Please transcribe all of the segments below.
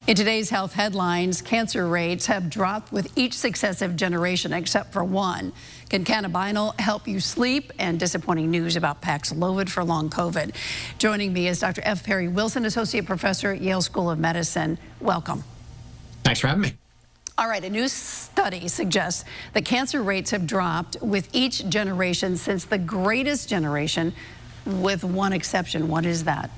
In today's health headlines, cancer rates have dropped with each successive generation except for one. Can cannabinol help you sleep? And disappointing news about Paxlovid for long COVID. Joining me is Dr. F. Perry Wilson, Associate Professor at Yale School of Medicine. Welcome. Thanks for having me. All right, a new study suggests that cancer rates have dropped with each generation since the greatest generation, with one exception. What is that?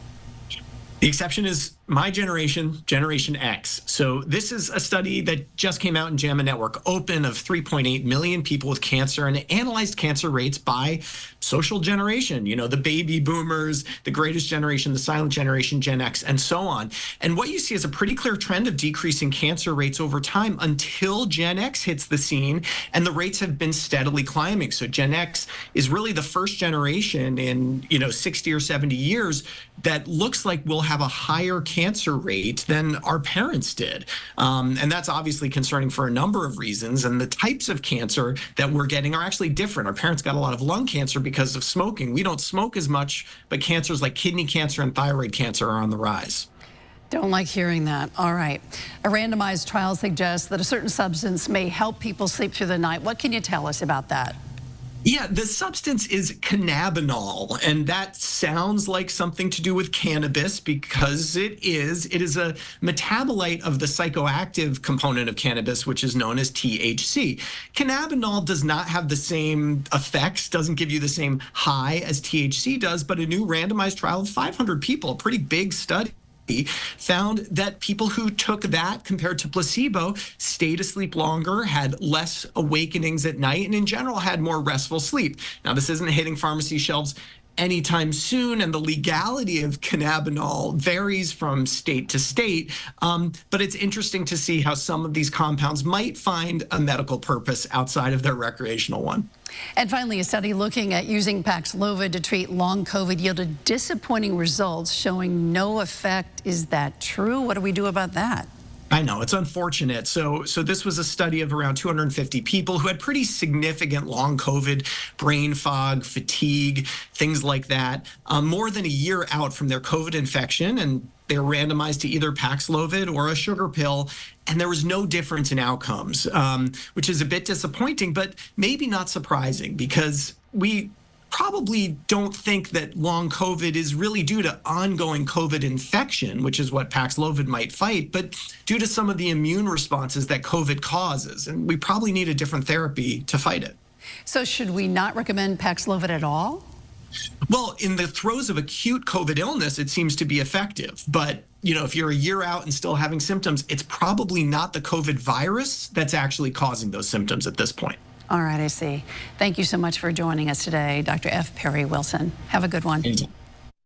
The exception is my generation, Generation X. So this is a study that just came out in JAMA Network Open of 3.8 million people with cancer, and it analyzed cancer rates by social generation, you know, the baby boomers, the greatest generation, the silent generation, Gen X, and so on. And what you see is a pretty clear trend of decreasing cancer rates over time until Gen X hits the scene, and the rates have been steadily climbing. So Gen X is really the first generation in, 60 or 70 years that looks like we'll have a higher cancer rate than our parents did. And that's obviously concerning for a number of reasons. And the types of cancer that we're getting are actually different. Our parents got a lot of lung cancer because of smoking. We don't smoke as much, but cancers like kidney cancer and thyroid cancer are on the rise. Don't like hearing that. All right. A randomized trial suggests that a certain substance may help people sleep through the night. What can you tell us about that? Yeah, the substance is cannabinol, and that sounds like something to do with cannabis because it is. It is a metabolite of the psychoactive component of cannabis, which is known as THC. Cannabinol does not have the same effects, doesn't give you the same high as THC does, but a new randomized trial of 500 people, a pretty big study, found that people who took that compared to placebo stayed asleep longer, had less awakenings at night, and in general had more restful sleep. Now, this isn't hitting pharmacy shelves anytime soon, and the legality of cannabinol varies from state to state, but it's interesting to see how some of these compounds might find a medical purpose outside of their recreational one. And finally, a study looking at using Paxlovid to treat long COVID yielded disappointing results, showing no effect. Is that true? What do we do about that? I know, it's unfortunate. So this was a study of around 250 people who had pretty significant long COVID, brain fog, fatigue, things like that, more than a year out from their COVID infection, and they were randomized to either Paxlovid or a sugar pill, and there was no difference in outcomes, which is a bit disappointing, but maybe not surprising because we probably don't think that long COVID is really due to ongoing COVID infection, which is what Paxlovid might fight, but due to some of the immune responses that COVID causes. And we probably need a different therapy to fight it. So should we not recommend Paxlovid at all? Well, in the throes of acute COVID illness, it seems to be effective. But, if you're a year out and still having symptoms, it's probably not the COVID virus that's actually causing those symptoms at this point. All right, I see. Thank you so much for joining us today, Dr. F. Perry Wilson. Have a good one. Anytime.